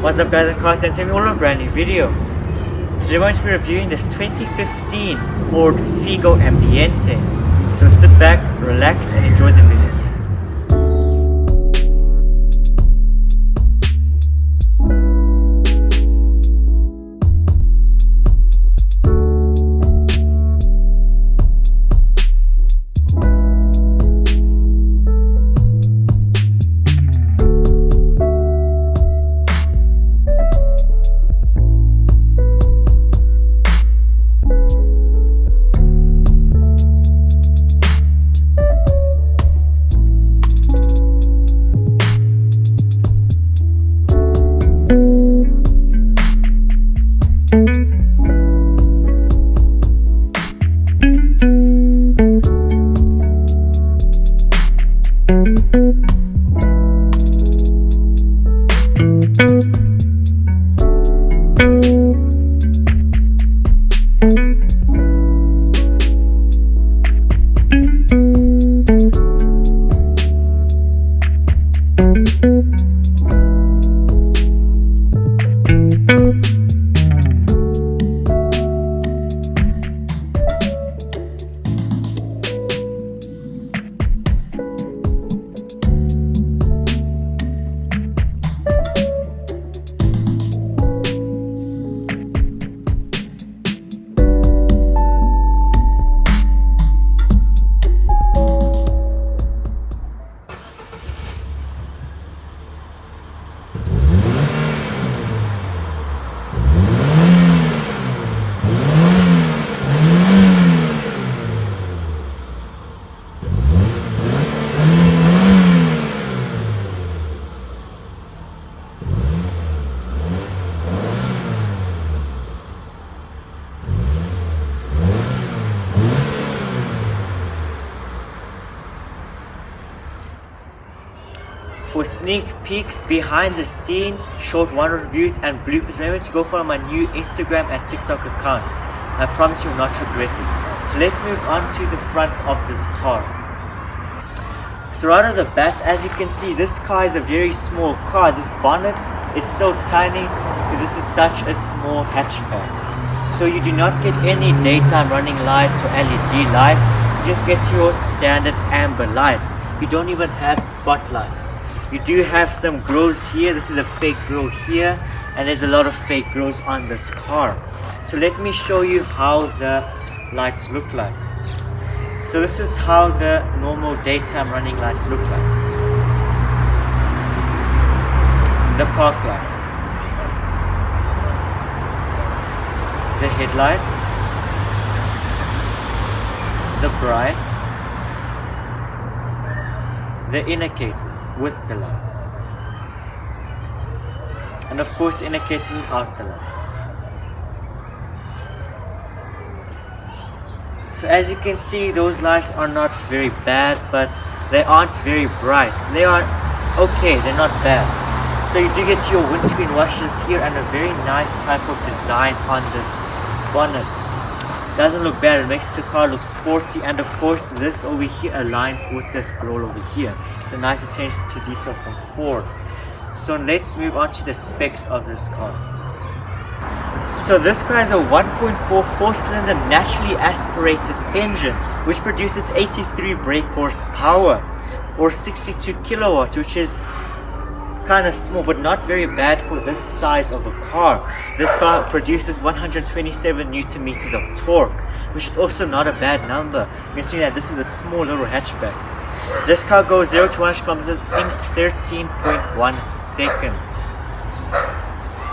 What's up guys, I'm Carl and today we're a brand new video. Today we're going to be reviewing this 2015 Ford Figo Ambiente. So sit back, relax and enjoy the video. For sneak peeks, behind the scenes, short one reviews and bloopers, remember to go follow my new Instagram and TikTok accounts. I promise you'll not regret it. So let's move on to the front of this car. So right off the bat, as you can see, this car is a very small car. This bonnet is so tiny because this is such a small hatchback. So you do not get any daytime running lights or LED lights. You just get your standard amber lights. You don't even have spotlights. You do have some grills here. This is a fake grill here, and there's a lot of fake grills on this car. So let me show you how the lights look like. So this is how the normal daytime running lights look like. The park lights, the headlights, the brights, the indicators with the lights, and of course the indicators without the lights. So as you can see, those lights are not very bad, but they aren't very bright. They are okay, they're not bad. So you do get your windscreen washers here and a very nice type of design on this bonnet. Doesn't look bad, it makes the car look sporty, and of course this over here aligns with this grille over here. It's a nice attention to detail from Ford. So let's move on to the specs of this car. So this car has a 1.4 4-cylinder naturally aspirated engine which produces 83 brake horsepower or 62 kilowatts, which is kind of small but not very bad for this size of a car. This car produces 127 Newton meters of torque, which is also not a bad number. You can see that this is a small little hatchback. This car goes 0 to 100 km in 13.1 seconds.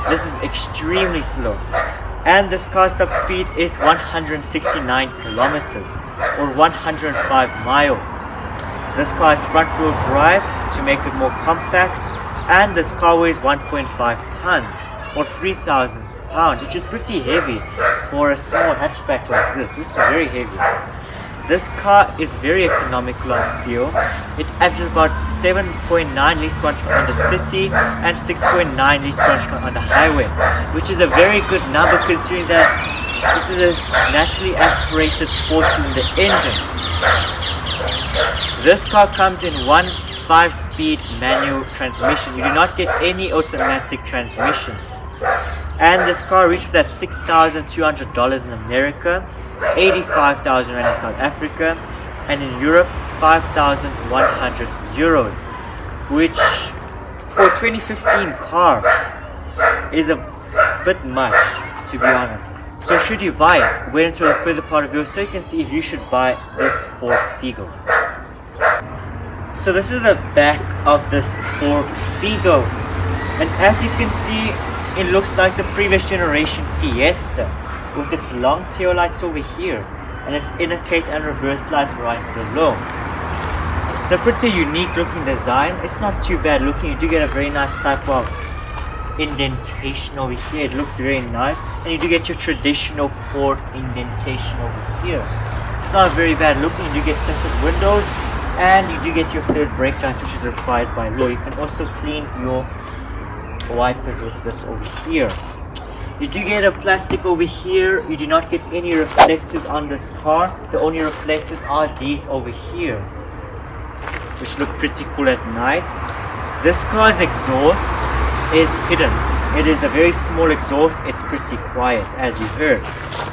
This is extremely slow. And this car's top speed is 169 kilometers or 105 miles. This car has front wheel drive to make it more compact, and this car weighs 1.5 tons or 3,000 pounds, which is pretty heavy for a small hatchback like this. This is very heavy. This car is very economical on fuel. It averages about 7.9 liters per kilometer on the city and 6.9 liters per kilometer on the highway, which is a very good number considering that this is a naturally aspirated 4-cylinder engine. This car comes in one 5-speed manual transmission. You do not get any automatic transmissions. And this car reaches at $6,200 in America, 85,000 rand in South Africa, and in Europe 5,100 euros, which for a 2015 car is a bit much, to be honest. So should you buy it? Wait until the further part of yours so you can see if you should buy this Ford Figo. So this is the back of this Ford Figo, and as you can see, it looks like the previous generation Fiesta with its long tail lights over here and its indicator and reverse light right below. It's a pretty unique looking design. It's not too bad looking. You do get a very nice type of indentation over here. It looks very nice, and you do get your traditional Ford indentation over here. It's not very bad looking. You do get tinted windows, and you do get your third brake lights, which is required by law. You can also clean your wipers with this over here. You do get a plastic over here. You do not get any reflectors on this car. The only reflectors are these over here, which look pretty cool at night. This car's exhaust is hidden. It is a very small exhaust. It's pretty quiet, as you heard,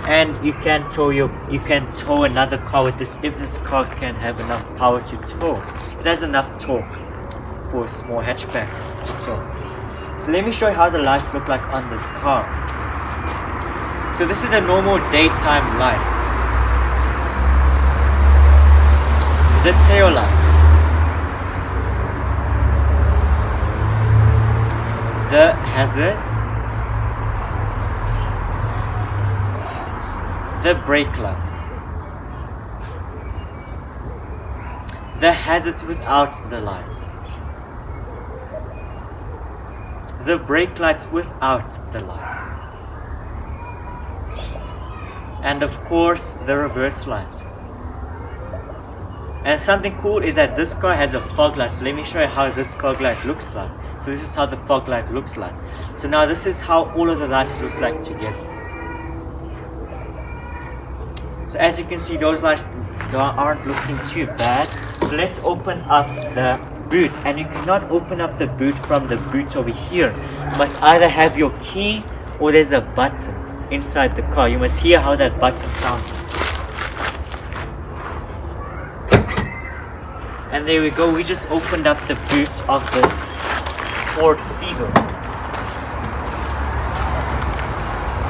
and you can tow another car with this if this car can have enough power to tow. It has enough torque for a small hatchback to tow. So let me show you how the lights look like on this car. So this is the normal daytime lights, the tail lights, the hazards, the brake lights, the hazards without the lights, the brake lights without the lights, and of course the reverse lights. And something cool is that this car has a fog light. So let me show you how this fog light looks like. So this is how the fog light looks like. So now this is how all of the lights look like together. So as you can see, those lights aren't looking too bad. So let's open up the boot, and you cannot open up the boot from the boot over here. You must either have your key or there's a button inside the car. You must hear how that button sounds like. And there we go, we just opened up the boot of this Ford Figo.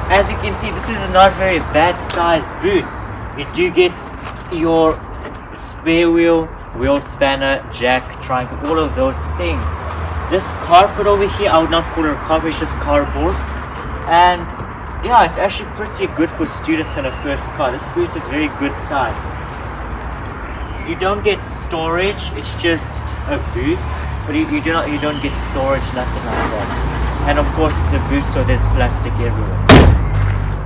As you can see, this is not very bad size boots. You do get your spare wheel, wheel spanner, jack, triangle, all of those things. This carpet over here, I would not call it a carpet, it's just cardboard. And yeah, it's actually pretty good for students in a first car. This boot is very good size. You don't get storage, it's just a boot, but you don't get storage, nothing like that. And of course it's a boot, so there's plastic everywhere.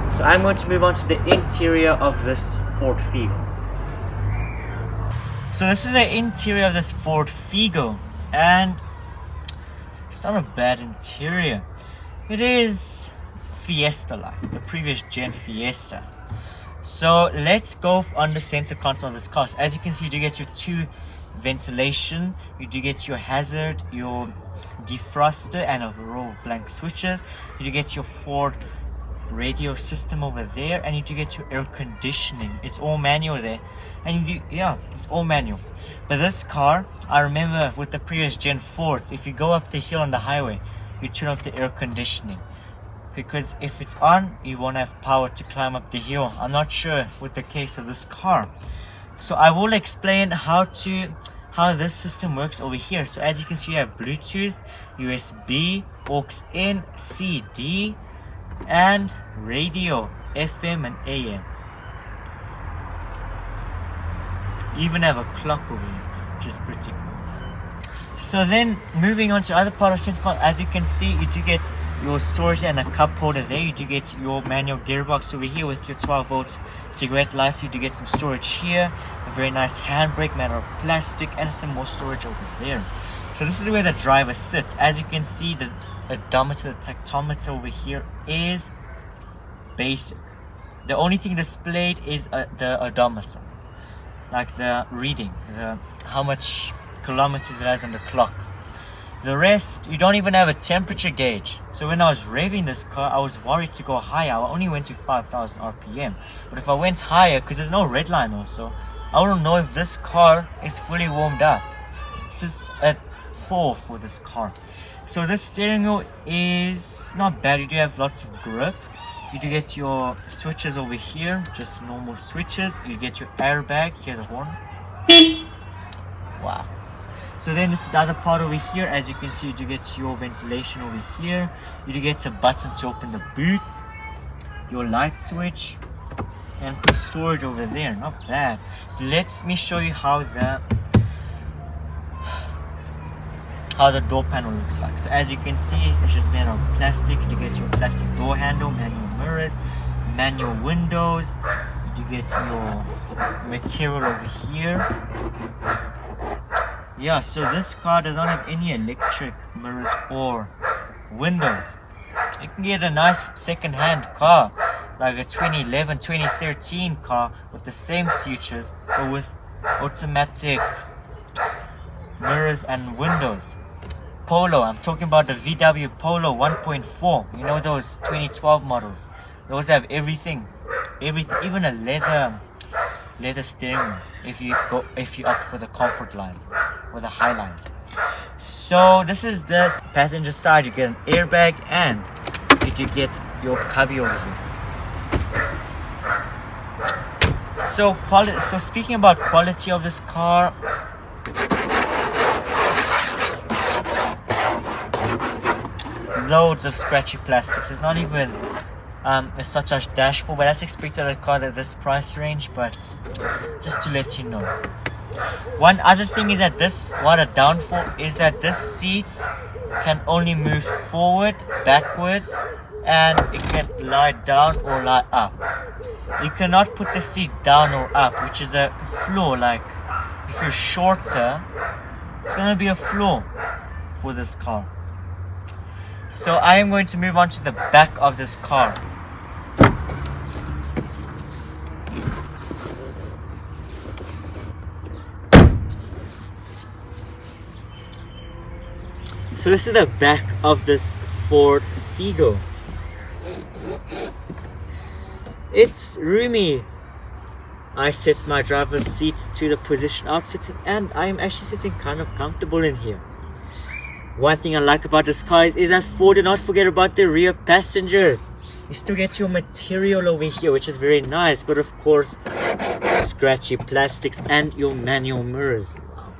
So I'm going to move on to the interior of this Ford Figo. So this is the interior of this Ford Figo, and it's not a bad interior. It is Fiesta-like, the previous gen Fiesta. So let's go on the center console of this car. So as you can see, you do get your 2 ventilation, you do get your hazard, your defroster, and overall blank switches. You do get your Ford radio system over there, and you do get your air conditioning. It's all manual there, and you do, yeah, it's all manual. But this car, I remember with the previous gen Fords, if you go up the hill on the highway, you turn off the air conditioning, because if it's on, you won't have power to climb up the hill. I'm not sure with the case of this car. So I will explain how this system works over here. So as you can see, you have Bluetooth, USB, aux in, CD, and radio, FM and AM. You even have a clock over here, which is pretty cool. So then moving on to other part of center console, as you can see, you do get your storage and a cup holder there. You do get your manual gearbox over here with your 12 volts cigarette lights. You do get some storage here, a very nice handbrake made out of plastic, and some more storage over there. So this is where the driver sits. As you can see, the odometer, the tachometer over here is basic. The only thing displayed is the odometer, like the reading, how much kilometers it has on the clock. The rest, you don't even have a temperature gauge. So when I was revving this car, I was worried to go higher. I only went to 5,000 RPM. But if I went higher, because there's no red line also, I don't know if this car is fully warmed up. This is at 4 for this car. So this steering wheel is not bad. You do have lots of grip. You do get your switches over here, just normal switches. You get your airbag, hear the horn. Wow. So then this is the other part over here. As you can see, you do get your ventilation over here. You do get a button to open the boot, your light switch, and some storage over there. Not bad. So let me show you how the door panel looks like. So as you can see, it's just made of plastic. You do get your plastic door handle, manual mirrors, manual windows. You do get your material over here. Yeah, so this car does not have any electric mirrors or windows. You can get a nice second-hand car, like a 2011, 2013 car with the same features, but with automatic mirrors and windows. Polo, I'm talking about the VW Polo 1.4. You know those 2012 models? Those have everything, even a leather steering wheel if you opt for the comfort line or the high line. So this is the passenger side. You get an airbag and you get your cubby over here. So speaking about quality of this car, loads of scratchy plastics. It's not even a such as dashboard, but that's expected at a car at this price range. But just to let you know, one other thing is that what a downfall is that this seat can only move forward, backwards, and it can lie down or lie up. You cannot put the seat down or up, which is a flaw. Like if you're shorter, it's gonna be a flaw for this car. So I am going to move on to the back of this car. So this is the back of this Ford Figo. It's roomy. I set my driver's seat to the position I'm sitting, and I am actually sitting kind of comfortable in here. One thing I like about this car is that Ford did not forget about the rear passengers. You still get your material over here, which is very nice, but of course, scratchy plastics and your manual mirrors. Wow.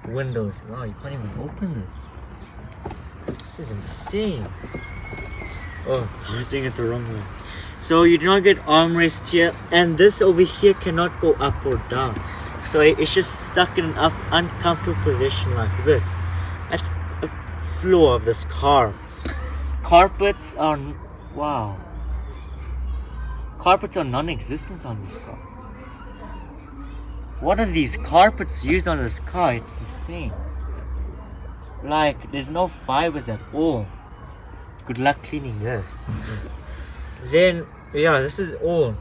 Windows. Wow, you can't even open this. This is insane. Oh, I was doing it the wrong way. So you do not get armrest here, and this over here cannot go up or down. So it's just stuck in an uncomfortable position like this. That's a flaw of this car. Carpets are, wow. Carpets are non-existent on this car. What are these carpets used on this car? It's insane. Like, there's no fibers at all. Good luck cleaning this. Then, yeah, this is all.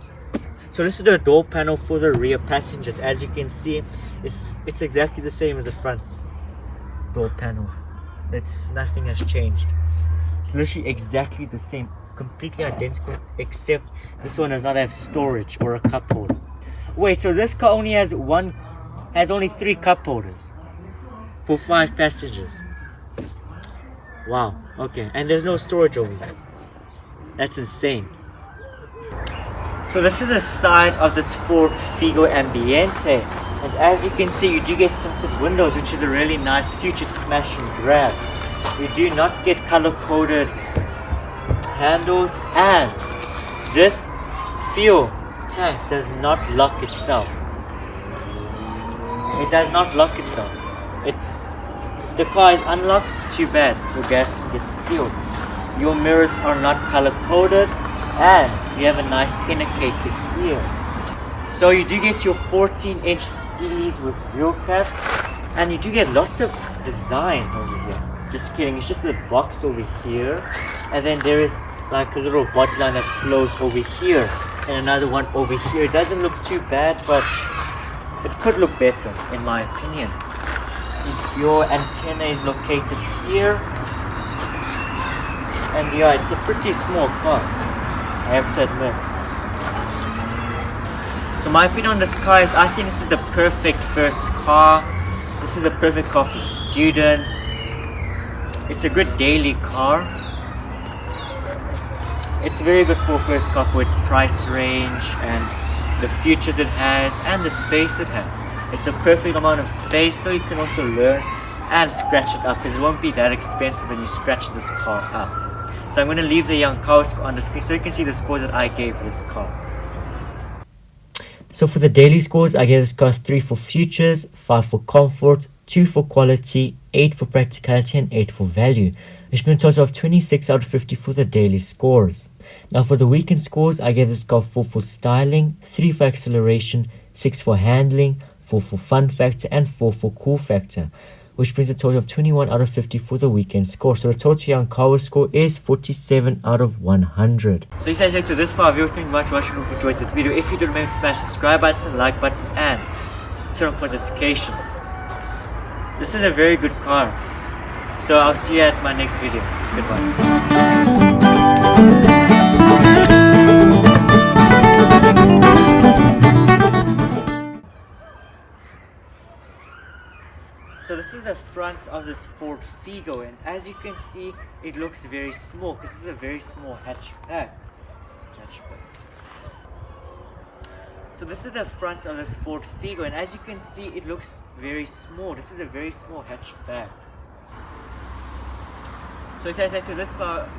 So this is the door panel for the rear passengers. As you can see, it's exactly the same as the front door panel. Nothing has changed. It's literally exactly the same, completely identical, except this one does not have storage or a cup holder. Wait, so this car only has only 3 cup holders for 5 passengers. Wow, okay, and there's no storage over here. That's insane. So this is the side of this Ford Figo Ambiente, and as you can see, you do get tinted windows, which is a really nice feature to smash and grab. You do not get color-coded handles, and this fuel tank does not lock itself. It does not lock itself. If the car is unlocked, too bad, your gas can get stealed. Your mirrors are not color-coded, and you have a nice indicator here. So you do get your 14-inch steelies with wheel caps, and you do get lots of design over here. Just kidding, it's just a box over here, and then there is like a little body line that flows over here, and another one over here. It doesn't look too bad, but it could look better in my opinion. Your antenna is located here. And yeah, it's a pretty small car, I have to admit. So my opinion on this car is I think this is the perfect first car. This is a perfect car for students. It's a good daily car. It's very good for a first car for its price range and the features it has and the space it has. It's the perfect amount of space so you can also learn and scratch it up because it won't be that expensive when you scratch this car up. So I'm going to leave the young car score on the screen so you can see the scores that I gave this car. So for the daily scores, I gave this car 3 for features, 5 for comfort, 2 for quality, 8 for practicality and 8 for value, which means a total of 26 out of 50 for the daily scores. Now for the weekend scores, I gave this car 4 for styling, 3 for acceleration, 6 for handling, 4 for fun factor and 4 for cool factor, which brings a total of 21 out of 50 for the weekend score. So the total young car score is 47 out of 100. So if you guys like to this far, thank you very much for watching. I hope you enjoyed this video. If you did, remember to smash the subscribe button, like button and turn on post notifications. This is a very good car. So I'll see you at my next video. Goodbye. So this is the front of this Ford Figo, and as you can see, it looks very small because this is a very small hatchback. So this is the front of this Ford Figo, and as you can see, it looks very small. This is a very small hatchback. So if you guys like to this far,